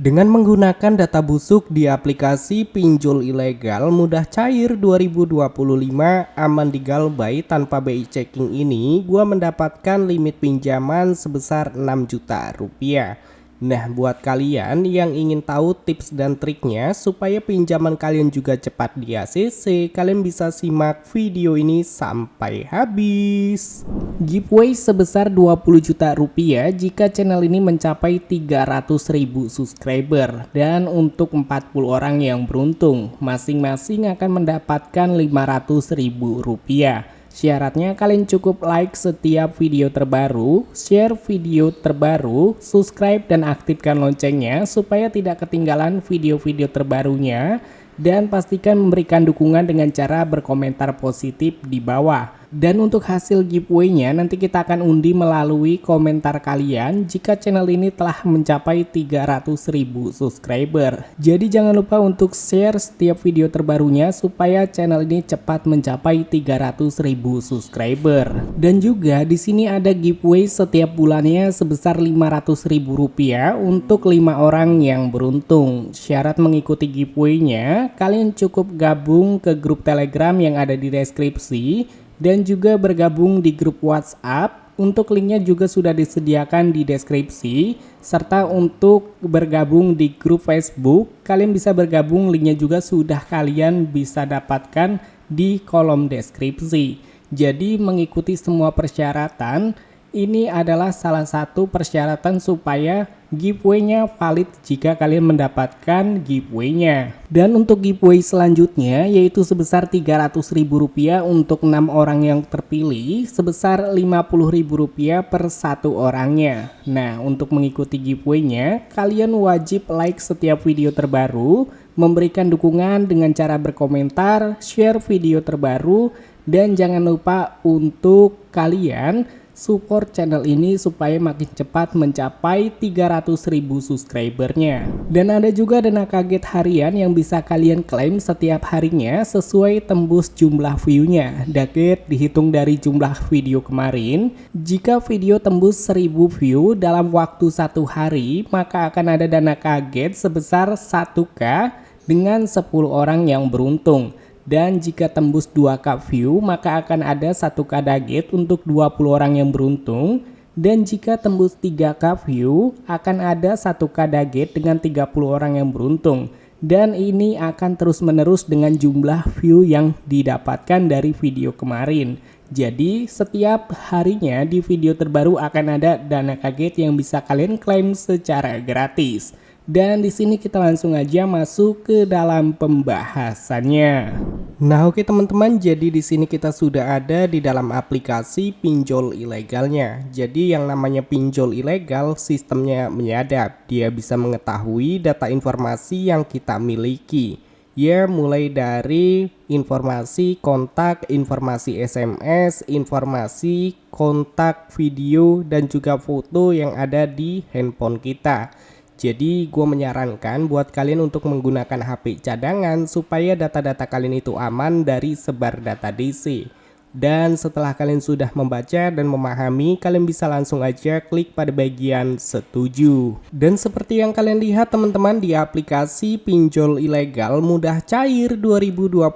Dengan menggunakan data busuk di aplikasi pinjol ilegal mudah cair 2025 aman di Galbay tanpa BI checking ini, gua mendapatkan limit pinjaman sebesar 6 juta rupiah. Nah, buat kalian yang ingin tahu tips dan triknya supaya pinjaman kalian juga cepat di ACC, kalian bisa simak video ini sampai habis. Giveaway sebesar 20 juta rupiah jika channel ini mencapai 300.000 subscriber. Dan untuk 40 orang yang beruntung, masing-masing akan mendapatkan 500.000 rupiah. Syaratnya kalian cukup like setiap video terbaru, share video terbaru, subscribe dan aktifkan loncengnya supaya tidak ketinggalan video-video terbarunya, dan pastikan memberikan dukungan dengan cara berkomentar positif di bawah. Dan untuk hasil giveaway-nya nanti kita akan undi melalui komentar kalian jika channel ini telah mencapai 300.000 subscriber. Jadi jangan lupa untuk share setiap video terbarunya supaya channel ini cepat mencapai 300.000 subscriber. Dan juga di sini ada giveaway setiap bulannya sebesar 500.000 rupiah untuk 5 orang yang beruntung. Syarat mengikuti giveaway-nya, kalian cukup gabung ke grup Telegram yang ada di deskripsi dan juga bergabung di grup WhatsApp. Untuk linknya juga sudah disediakan di deskripsi, serta untuk bergabung di grup Facebook kalian bisa bergabung, linknya juga sudah kalian bisa dapatkan di kolom deskripsi. Jadi mengikuti semua persyaratan ini adalah salah satu persyaratan supaya giveaway-nya valid jika kalian mendapatkan giveaway-nya. Dan untuk giveaway selanjutnya yaitu sebesar 300.000 rupiah untuk 6 orang yang terpilih, sebesar 50.000 rupiah per satu orangnya. Nah, untuk mengikuti giveaway-nya kalian wajib like setiap video terbaru, memberikan dukungan dengan cara berkomentar, share video terbaru, dan jangan lupa untuk kalian support channel ini supaya makin cepat mencapai 300.000 subscribernya. Dan ada juga dana kaget harian yang bisa kalian klaim setiap harinya sesuai tembus jumlah view-nya. Kaget dihitung dari jumlah video kemarin. Jika video tembus 1000 view dalam waktu 1 hari, maka akan ada dana kaget sebesar 1K dengan 10 orang yang beruntung. Dan jika tembus 2K view maka akan ada 1K daget untuk 20 orang yang beruntung. Dan jika tembus 3K view akan ada 1K daget dengan 30 orang yang beruntung. Dan ini akan terus menerus dengan jumlah view yang didapatkan dari video kemarin. Jadi setiap harinya di video terbaru akan ada dana kaget yang bisa kalian klaim secara gratis. Dan di sini kita langsung aja masuk ke dalam pembahasannya. Nah, oke teman-teman, jadi di sini kita sudah ada di dalam aplikasi pinjol ilegalnya. Jadi yang namanya pinjol ilegal sistemnya menyadap. Dia bisa mengetahui data informasi yang kita miliki. Ya, mulai dari informasi kontak, informasi SMS, informasi kontak video, dan juga foto yang ada di handphone kita. Jadi gue menyarankan buat kalian untuk menggunakan HP cadangan supaya data-data kalian itu aman dari sebar data DC. Dan setelah kalian sudah membaca dan memahami, kalian bisa langsung aja klik pada bagian setuju. Dan seperti yang kalian lihat teman-teman, di aplikasi pinjol ilegal mudah cair 2025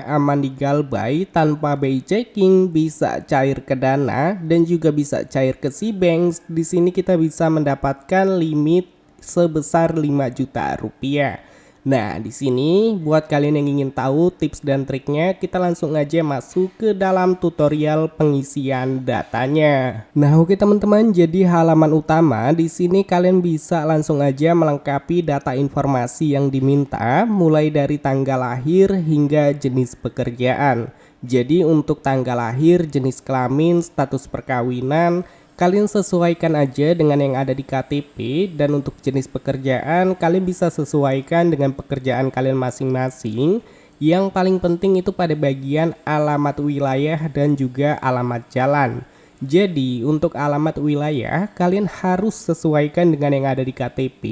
aman di Galbay tanpa BI checking, bisa cair ke Dana dan juga bisa cair ke Cbank. Di sini kita bisa mendapatkan limit sebesar 5 juta rupiah. Nah, di sini buat kalian yang ingin tahu tips dan triknya, kita langsung aja masuk ke dalam tutorial pengisian datanya. Nah, oke teman-teman, jadi halaman utama di sini kalian bisa langsung aja melengkapi data informasi yang diminta, mulai dari tanggal lahir hingga jenis pekerjaan. Jadi untuk tanggal lahir, jenis kelamin, status perkawinan, kalian sesuaikan aja dengan yang ada di KTP. Dan untuk jenis pekerjaan kalian bisa sesuaikan dengan pekerjaan kalian masing-masing. Yang paling penting itu pada bagian alamat wilayah dan juga alamat jalan. Jadi untuk alamat wilayah kalian harus sesuaikan dengan yang ada di KTP.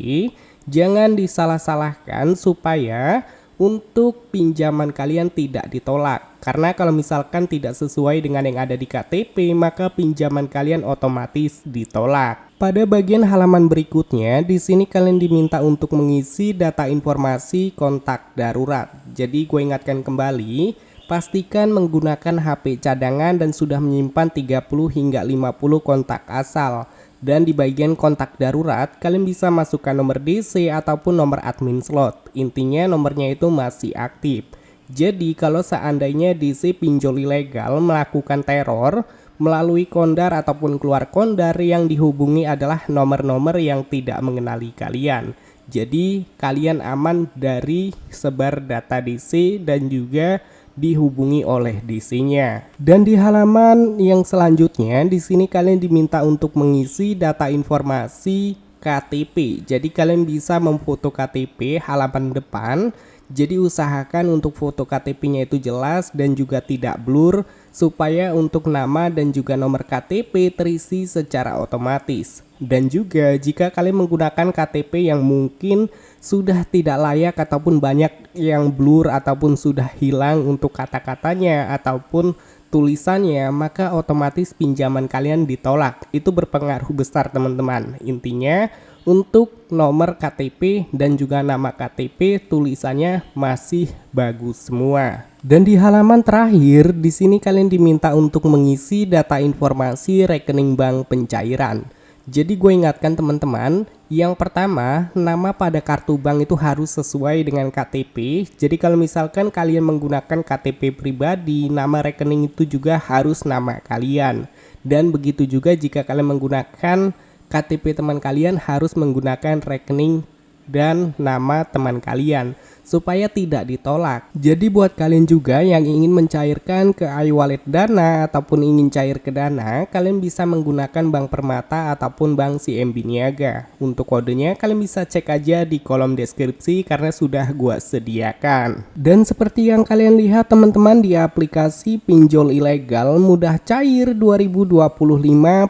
Jangan disalah-salahkan supaya untuk pinjaman kalian tidak ditolak. Karena kalau misalkan tidak sesuai dengan yang ada di KTP, maka pinjaman kalian otomatis ditolak. Pada bagian halaman berikutnya, di sini kalian diminta untuk mengisi data informasi kontak darurat. Jadi gue ingatkan kembali, pastikan menggunakan HP cadangan dan sudah menyimpan 30 hingga 50 kontak asal. Dan di bagian kontak darurat, kalian bisa masukkan nomor DC ataupun nomor admin slot. Intinya nomornya itu masih aktif. Jadi kalau seandainya DC pinjol ilegal melakukan teror melalui kondar ataupun keluar kondar, yang dihubungi adalah nomor-nomor yang tidak mengenali kalian. Jadi kalian aman dari sebar data DC dan juga dihubungi oleh DC-nya. Dan di halaman yang selanjutnya, di sini kalian diminta untuk mengisi data informasi KTP. Jadi kalian bisa memfoto KTP halaman depan. Jadi usahakan untuk foto KTP-nya itu jelas dan juga tidak blur, supaya untuk nama dan juga nomor KTP terisi secara otomatis. Dan juga jika kalian menggunakan KTP yang mungkin sudah tidak layak ataupun banyak yang blur ataupun sudah hilang untuk kata-katanya ataupun tulisannya, maka otomatis pinjaman kalian ditolak. Itu berpengaruh besar teman-teman. Intinya untuk nomor KTP dan juga nama KTP tulisannya masih bagus semua. Dan di halaman terakhir, di sini kalian diminta untuk mengisi data informasi rekening bank pencairan. Jadi gue ingatkan teman-teman, yang pertama, nama pada kartu bank itu harus sesuai dengan KTP. Jadi kalau misalkan kalian menggunakan KTP pribadi, nama rekening itu juga harus nama kalian. Dan begitu juga jika kalian menggunakan KTP teman kalian, harus menggunakan rekening dan nama teman kalian supaya tidak ditolak. Jadi buat kalian juga yang ingin mencairkan ke iWallet Dana ataupun ingin cair ke Dana, kalian bisa menggunakan Bank Permata ataupun Bank CMB Niaga. Untuk kodenya kalian bisa cek aja di kolom deskripsi karena sudah gua sediakan. Dan seperti yang kalian lihat teman-teman, di aplikasi pinjol ilegal mudah cair 2025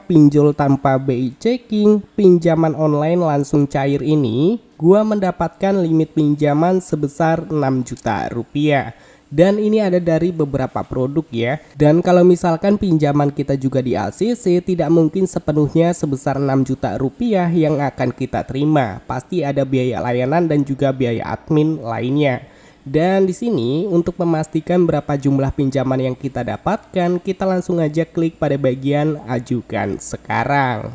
pinjol tanpa BI checking, pinjaman online langsung cair ini, gua mendapatkan limit pinjaman sebesar 6 juta rupiah. Dan ini ada dari beberapa produk ya. Dan kalau misalkan pinjaman kita juga di ACC, tidak mungkin sepenuhnya sebesar 6 juta rupiah yang akan kita terima. Pasti ada biaya layanan dan juga biaya admin lainnya. Dan di sini untuk memastikan berapa jumlah pinjaman yang kita dapatkan, kita langsung aja klik pada bagian ajukan sekarang.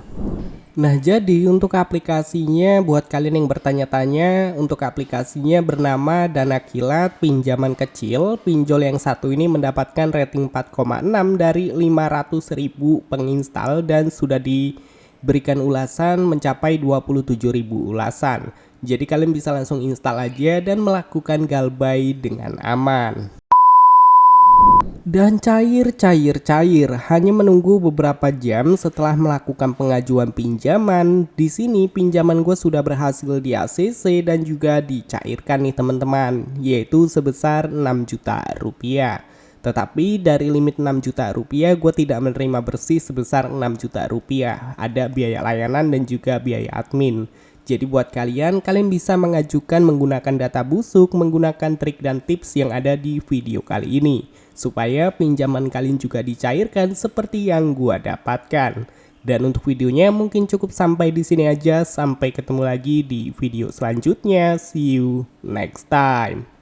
Nah, jadi untuk aplikasinya, buat kalian yang bertanya-tanya, untuk aplikasinya bernama Dana Kilat Pinjaman Kecil. Pinjol yang satu ini mendapatkan rating 4,6 dari 500.000 penginstal dan sudah diberikan ulasan mencapai 27.000 ulasan. Jadi kalian bisa langsung install aja dan melakukan galbay dengan aman. Dan cair, hanya menunggu beberapa jam setelah melakukan pengajuan pinjaman. Di sini pinjaman gue sudah berhasil di ACC dan juga dicairkan nih teman-teman, yaitu sebesar 6 juta rupiah. Tetapi dari limit 6 juta rupiah gue tidak menerima bersih sebesar 6 juta rupiah. Ada biaya layanan dan juga biaya admin. Jadi buat kalian bisa mengajukan menggunakan data busuk, menggunakan trik dan tips yang ada di video kali ini, supaya pinjaman kalian juga dicairkan seperti yang gua dapatkan. Dan untuk videonya mungkin cukup sampai di sini aja. Sampai ketemu lagi di video selanjutnya. See you next time.